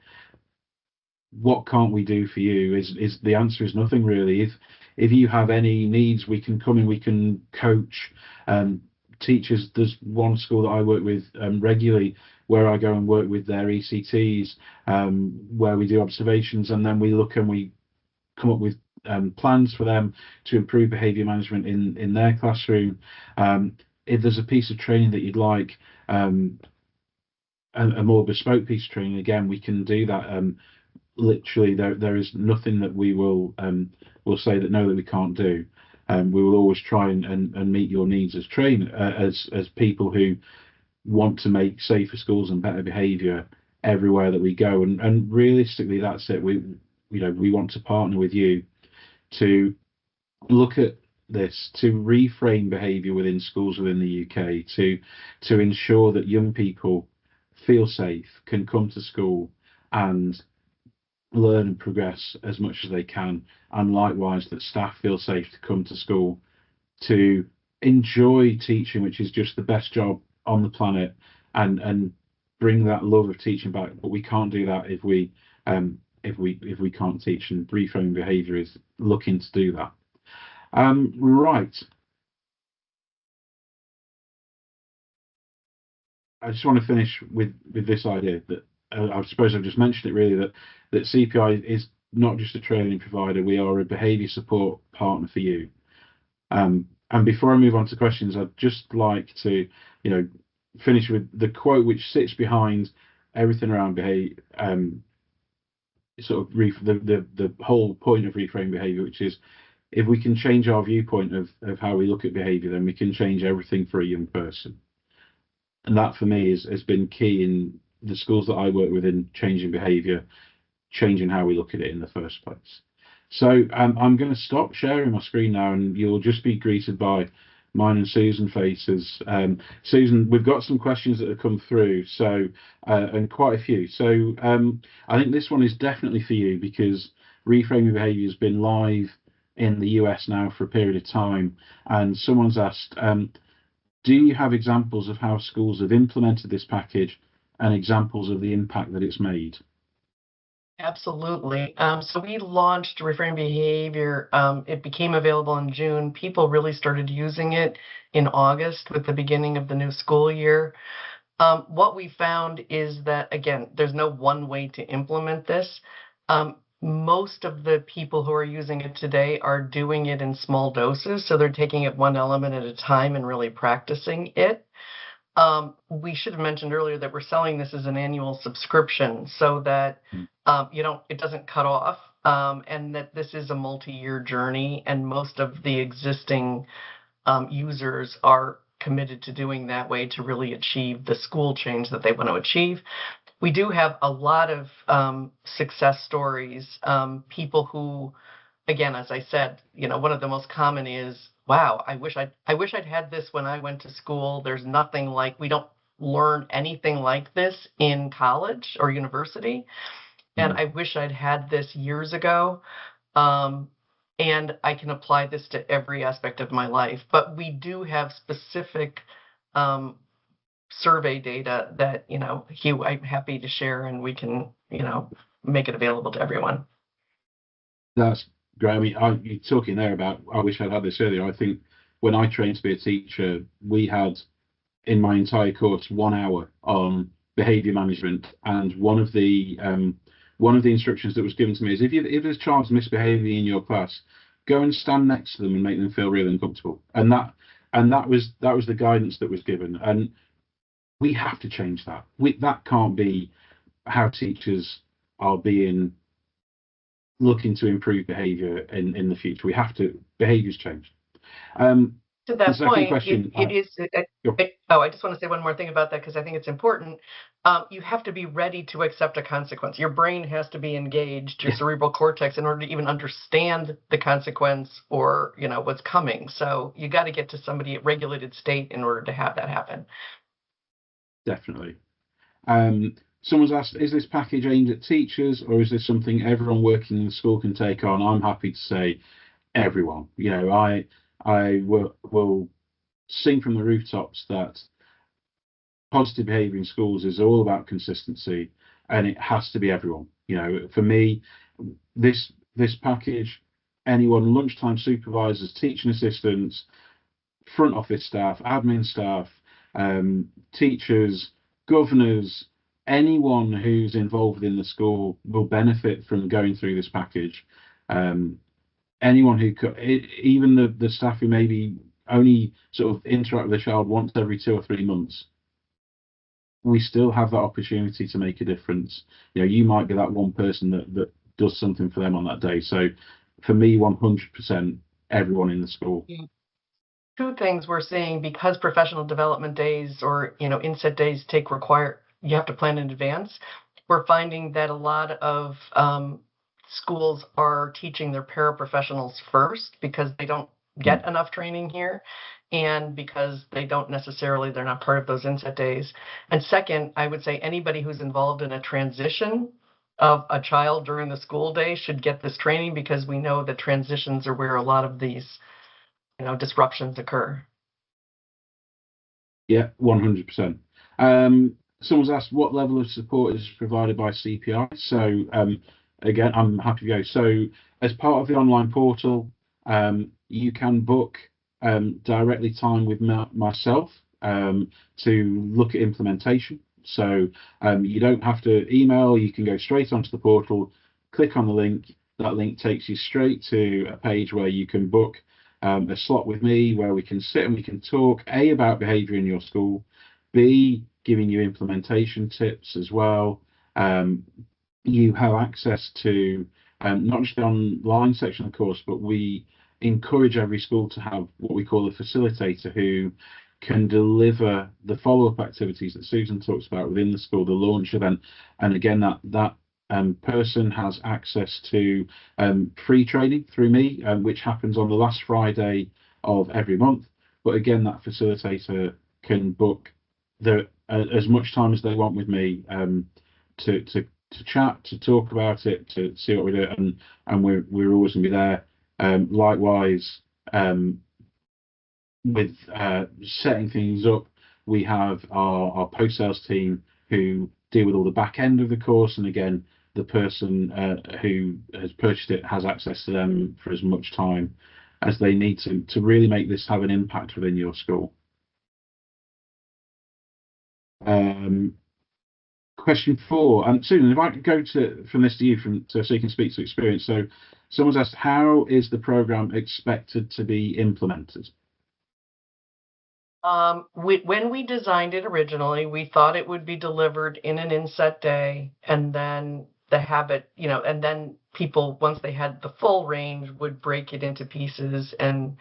A: What can't we do for you? Is the answer is nothing really. If you have any needs, we can come in, we can coach. Teachers, there's one school that I work with regularly where I go and work with their ECTs, where we do observations, and then we look and we come up with plans for them to improve behaviour management in their classroom. If there's a piece of training that you'd like, a more bespoke piece of training, again, we can do that. Literally, there is nothing that we will say that no, that we can't do. We will always try and meet your needs as as people who want to make safer schools and better behaviour everywhere that we go. And realistically, that's it. We want to partner with you to look at this, to reframe behaviour within schools within the UK, to ensure that young people feel safe, can come to school and learn and progress as much as they can, and likewise that staff feel safe to come to school, to enjoy teaching, which is just the best job on the planet, and bring that love of teaching back. But we can't do that if we can't teach, and reframing behaviour is looking to do that. Right. I just want to finish with this idea that I suppose I've just mentioned it really, that CPI is not just a training provider, we are a behaviour support partner for you. And before I move on to questions, I'd just like to finish with the quote which sits behind everything around behaviour, the whole point of reframing behaviour, which is, if we can change our viewpoint of how we look at behaviour, then we can change everything for a young person. And that for me has been key in the schools that I work with in changing behaviour, changing how we look at it in the first place. So I'm going to stop sharing my screen now, and you'll just be greeted by mine and Susan faces. Susan, we've got some questions that have come through, so and quite a few. So I think this one is definitely for you, because reframing behaviour has been live in the US now for a period of time, and someone's asked, do you have examples of how schools have implemented this package and examples of the impact that it's made?
B: Absolutely. So we launched Reframing Behaviour. It became available in June. People really started using it in August with the beginning of the new school year. What we found is that, again, there's no one way to implement this. Most of the people who are using it today are doing it in small doses. So they're taking it one element at a time and really practicing it. We should have mentioned earlier that we're selling this as an annual subscription, so that it doesn't cut off, and that this is a multi-year journey, and most of the existing users are committed to doing that way to really achieve the school change that they want to achieve. We do have a lot of success stories, people who, again, as I said, one of the most common is, wow, I wish I'd had this when I went to school. There's nothing like, we don't learn anything like this in college or university. And I wish I'd had this years ago. And I can apply this to every aspect of my life. But we do have specific survey data that, Hugh, I'm happy to share, and we can, make it available to everyone.
A: That's great. I mean, you're talking there about, I wish I'd had this earlier. I think when I trained to be a teacher, we had in my entire course 1 hour on behaviour management, and one of the instructions that was given to me is if there's a child's misbehaving in your class, go and stand next to them and make them feel really uncomfortable. And that was the guidance that was given. And we have to change that. That can't be how teachers are looking to improve behaviour in the future. We have to. Behaviour's changed.
B: To that point,
A: question,
B: it is. I just want to say one more thing about that, because I think it's important. You have to be ready to accept a consequence. Your brain has to be engaged, your cerebral cortex, in order to even understand the consequence or what's coming. So you got to get to somebody at regulated state in order to have that happen.
A: Definitely. Someone's asked, is this package aimed at teachers, or is this something everyone working in the school can take on? I'm happy to say everyone. I will sing from the rooftops that positive behaviour in schools is all about consistency, and it has to be everyone. For me, this package, anyone, lunchtime supervisors, teaching assistants, front office staff, admin staff, teachers, governors, anyone who's involved in the school will benefit from going through this package. Anyone who could, even the staff who maybe only sort of interact with the child once every 2 or 3 months, we still have that opportunity to make a difference. You might be that one person that does something for them on that day. So for me, 100% everyone in the school.
B: Yeah. Two things we're seeing, because professional development days or inset days you have to plan in advance. We're finding that a lot of schools are teaching their paraprofessionals first, because they don't get enough training here, and because they're not part of those inset days. And second, I would say anybody who's involved in a transition of a child during the school day should get this training, because we know that transitions are where a lot of these disruptions occur.
A: Yeah, 100%. Someone's asked what level of support is provided by CPI. So again, I'm happy to go. So as part of the online portal, you can book directly time with myself to look at implementation. So you don't have to email. You can go straight onto the portal, click on the link. That link takes you straight to a page where you can book a slot with me, where we can sit and we can talk A, about behaviour in your school, B, giving you implementation tips as well. You have access to not just the online section of the course, but we encourage every school to have what we call a facilitator who can deliver the follow-up activities that Susan talks about within the school, the launch event. And again, that person has access to free training through me, which happens on the last Friday of every month. But again, that facilitator can book as much time as they want with me to chat, to talk about it, to see what we do, and we're always going to be there. Likewise, with setting things up, we have our post-sales team who deal with all the back end of the course, and again, the person who has purchased it has access to them for as much time as they need to really make this have an impact within your school. Question 4, and Susan, if I could go from this to you, so you can speak to experience. So someone's asked, how is the program expected to be implemented?
B: When we designed it originally, we thought it would be delivered in an inset day, and then and then people, once they had the full range, would break it into pieces and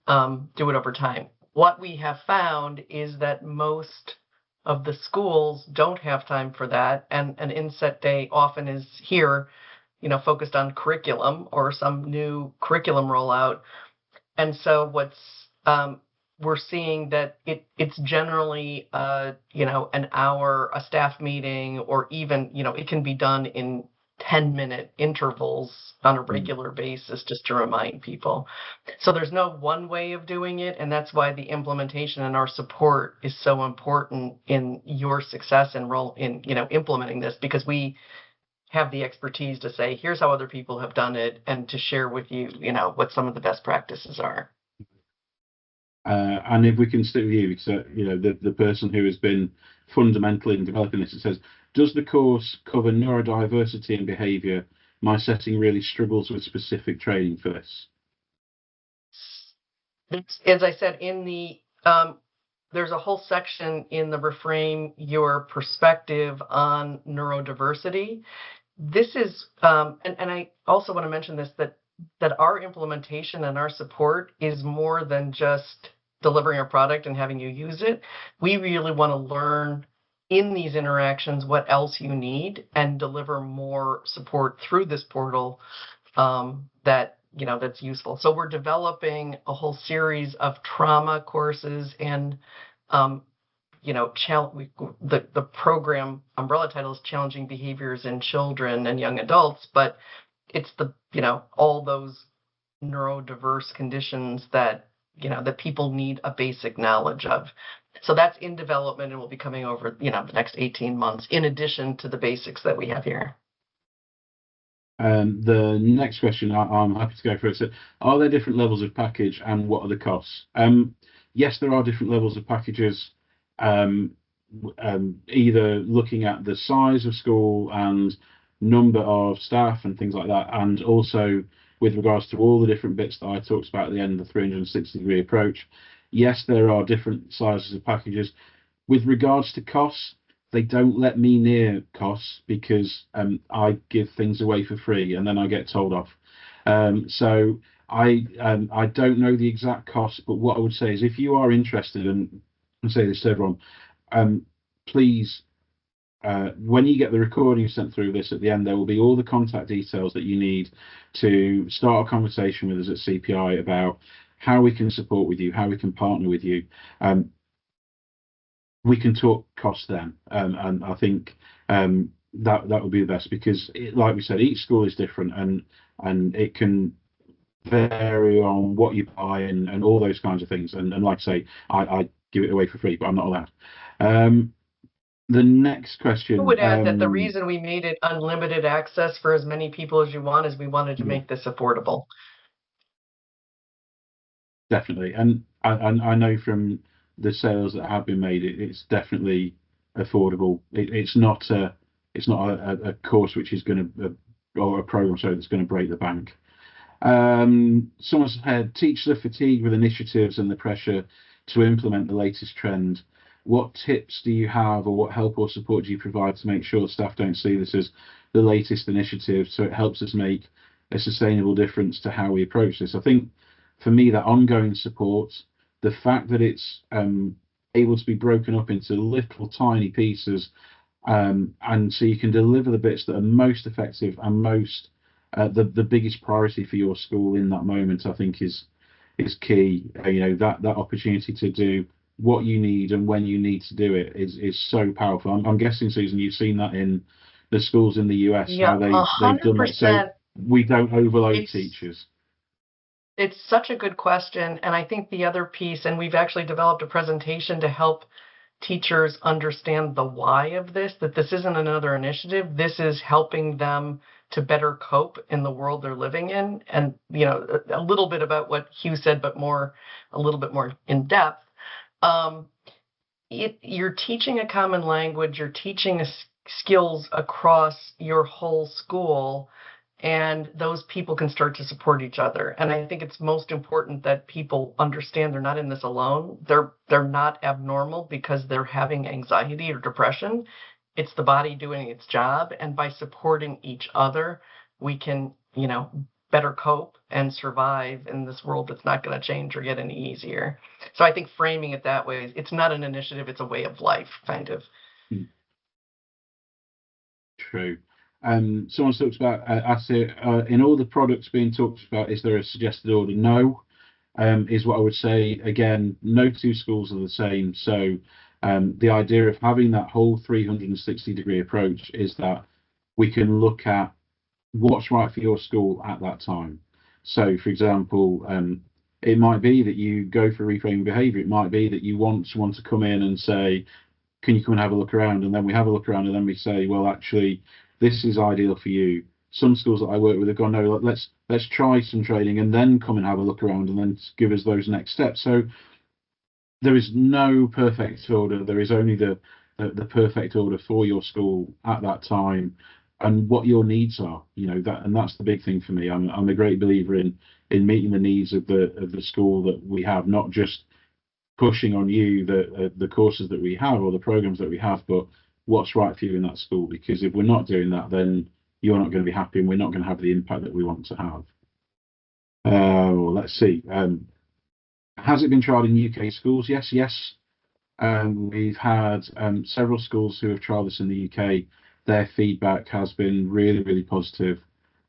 B: do it over time. what we have found is that most of the schools don't have time for that, and an inset day often is here, focused on curriculum or some new curriculum rollout. And so we're seeing that it's generally an hour, a staff meeting, or even it can be done in 10-minute intervals on a regular basis, just to remind people. So there's no one way of doing it, and that's why the implementation and our support is so important in your success and role in implementing this, because we have the expertise to say, here's how other people have done it, and to share with you, what some of the best practices are.
A: And if we can stick with you, because the person who has been fundamental in developing this, it says, does the course cover neurodiversity and behaviour? My setting really struggles with specific training for this.
B: As I said, in the there's a whole section in the Reframe Your Perspective on neurodiversity. This is, and I also want to mention this, that our implementation and our support is more than just delivering a product and having you use it. We really want to learn in these interactions what else you need and deliver more support through this portal that's useful. So we're developing a whole series of trauma courses, and the program umbrella title is Challenging Behaviors in Children and Young Adults, but it's all those neurodiverse conditions that that people need a basic knowledge of. So that's in development and will be coming over the next 18 months, in addition to the basics that we have here.
A: The next question, I'm happy to go for it. So, are there different levels of package, and what are the costs? Yes, there are different levels of packages. Either looking at the size of school and number of staff and things like that, and also with regards to all the different bits that I talked about at the end of the 360-degree approach. Yes, there are different sizes of packages. With regards to costs, they don't let me near costs, because I give things away for free and then I get told off. So I don't know the exact cost, but what I would say is, if you are interested, and I say this to everyone, please, when you get the recording sent through this at the end, there will be all the contact details that you need to start a conversation with us at CPI about how we can support with you, how we can partner with you. We can talk cost then, and I think that would be the best, because like we said, each school is different, and it can vary on what you buy and all those kinds of things. And like I say, I give it away for free, but I'm not allowed. The next question.
B: I would add that the reason we made it unlimited access for as many people as you want is we wanted to make this affordable.
A: Definitely, and I know from the sales that have been made, it's definitely affordable. It's not a course which is going to, or a program, sorry, that's going to break the bank. Someone said, teachers are fatigued with initiatives and the pressure to implement the latest trend. What tips do you have, or what help or support do you provide to make sure staff don't see this as the latest initiative, so it helps us make a sustainable difference to how we approach this? I think for me, that ongoing support, the fact that it's able to be broken up into little tiny pieces, and so you can deliver the bits that are most effective and most the biggest priority for your school in that moment, I think is key. That opportunity to do what you need and when you need to do it is so powerful. I'm guessing, Susan, you've seen that in the schools in the US, how they've done that, so we don't overload teachers.
B: It's such a good question, and I think the other piece, and we've actually developed a presentation to help teachers understand the why of this, that this isn't another initiative. This is helping them to better cope in the world they're living in. And, a little bit about what Hugh said, but a little bit more in depth. You're teaching a common language, you're teaching skills across your whole school, and those people can start to support each other. And I think it's most important that people understand they're not in this alone. They're not abnormal because they're having anxiety or depression. It's the body doing its job. And by supporting each other, we can, better cope and survive in this world that's not going to change or get any easier. So I think framing it that way, it's not an initiative, it's a way of life, kind of.
A: True. Someone talks about, in all the products being talked about, is there a suggested order? No, is what I would say. Again, no two schools are the same. So the idea of having that whole 360-degree approach is that we can look at what's right for your school at that time. So, for example, it might be that you go for reframing behaviour. It might be that you want someone to come in and say, can you come and have a look around? And then we have a look around and then we say, well, actually, this is ideal for you. Some schools that I work with have gone, no, let's try some training and then come and have a look around and then give us those next steps. So there is no perfect order. There is only the perfect order for your school at that time and what your needs are. And that's the big thing for me. I'm a great believer in meeting the needs of the school that we have, not just pushing on you the courses that we have or the programs that we have, but what's right for you in that school. Because if we're not doing that, then you're not going to be happy and we're not going to have the impact that we want to have. Well, let's see. Has it been tried in UK schools? Yes. We've had several schools who have tried this in the UK. Their feedback has been really, really positive.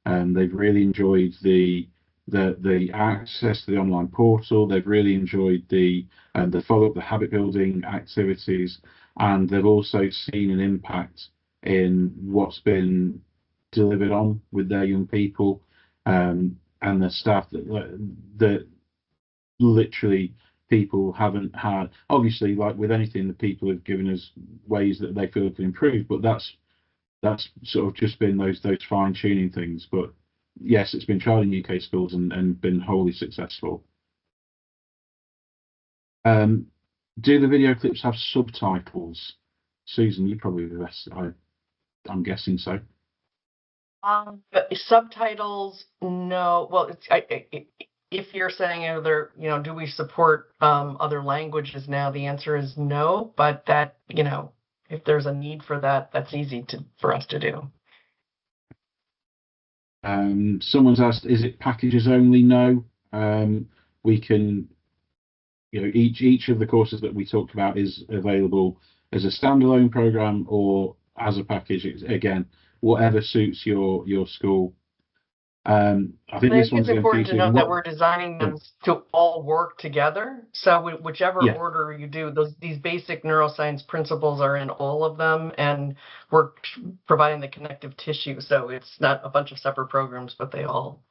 A: They've really enjoyed the access to the online portal. They've really enjoyed the follow-up, the habit building activities, and they've also seen an impact in what's been delivered on with their young people and the staff that literally people haven't had. Obviously, like with anything, the people have given us ways that they feel can improve, but that's sort of just been those fine-tuning things. But yes, it's been tried in UK schools and been wholly successful. Do the video clips have subtitles? Susan, you probably the best. I'm guessing so.
B: But subtitles, no. Well, if you're saying do we support other languages now? The answer is no. But that, if there's a need for that, that's easy for us to do.
A: Someone's asked, is it packages only? No. We can, each of the courses that we talked about is available as a standalone program or as a package. Again, whatever suits your school. I think this one's
B: important to note that we're designing them to all work together. So whichever order you do, these basic neuroscience principles are in all of them, and we're providing the connective tissue. So it's not a bunch of separate programs, but they all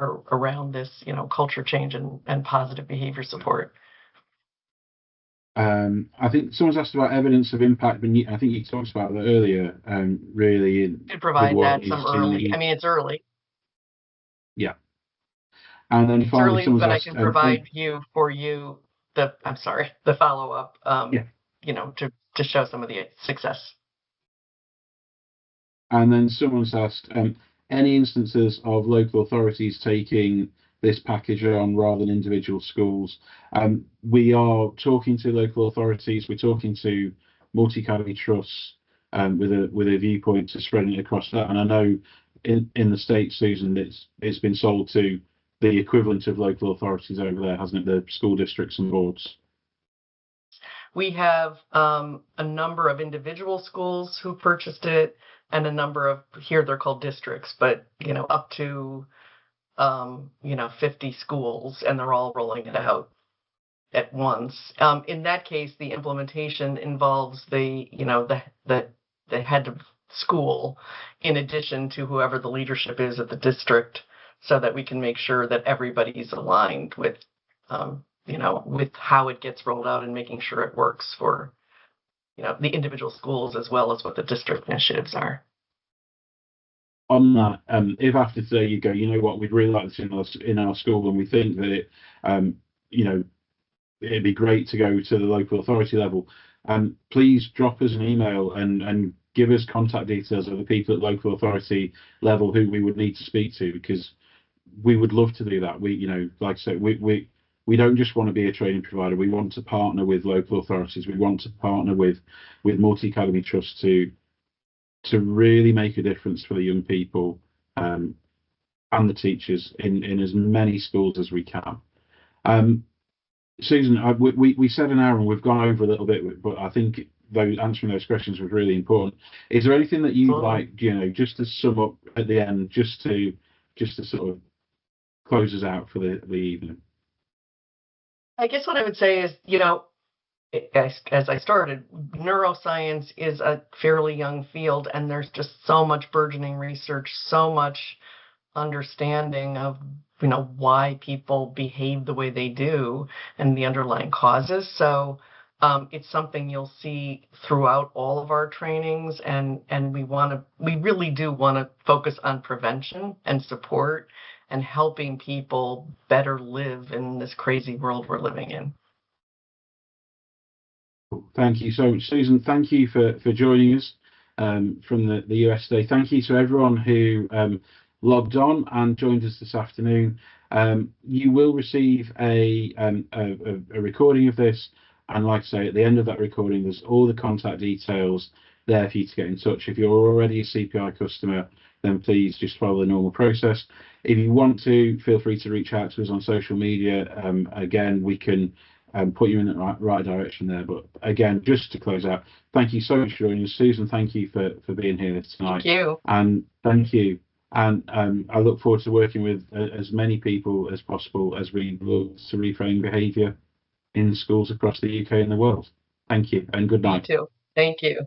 B: are around this, culture change and positive behavior support.
A: I think someone's asked about evidence of impact, but I think you talked about that earlier. Really,
B: to provide that some early. I mean, it's early.
A: Yeah. And then
B: it's
A: finally,
B: early, but I can provide the follow-up, to show some of the success.
A: And then someone's asked, any instances of local authorities taking this package on rather than individual schools? We are talking to local authorities. We're talking to multi-academy trusts with a viewpoint to spreading it across that. And I know in the States, Susan, it's been sold to the equivalent of local authorities over there, hasn't it? The school districts and boards.
B: We have a number of individual schools who purchased it, and a number of, here they're called districts, but up to 50 schools, and they're all rolling it out at once. In that case, the implementation involves the head of school, in addition to whoever the leadership is at the district, so that we can make sure that everybody's aligned with, with how it gets rolled out and making sure it works for, the individual schools as well as what the district initiatives are.
A: On that, if after today you go, what, we'd really like this in our school, and we think that it'd be great to go to the local authority level, please drop us an email and give us contact details of the people at local authority level who we would need to speak to, because we would love to do that. We, like I said, we don't just want to be a training provider. We want to partner with local authorities. We want to partner with multi-academy trusts to really make a difference for the young people. and the teachers in as many schools as we can. Susan, we said an hour and we've gone over a little bit, but I think answering those questions was really important. Is there anything that you'd like, just to sum up at the end, just to sort of close us out for the evening?
B: I guess what I would say is, as I started, neuroscience is a fairly young field, and there's just so much burgeoning research, so much understanding of why people behave the way they do and the underlying causes. So it's something you'll see throughout all of our trainings, and we really do want to focus on prevention and support and helping people better live in this crazy world we're living in.
A: Thank you so much, Susan. Thank you for joining us from the US today. Thank you to everyone who logged on and joined us this afternoon. You will receive a recording of this, and like I say, at the end of that recording, there's all the contact details there for you to get in touch. If you're already a CPI customer, then please just follow the normal process. If you want to, feel free to reach out to us on social media. Again, we can put you in the right direction there. But again, just to close out, thank you so much for joining us. Susan, thank you for being here tonight.
B: Thank you.
A: And thank you. And I look forward to working with as many people as possible as we look to reframe behaviour in schools across the UK and the world. Thank you, and good night.
B: You too. Thank you.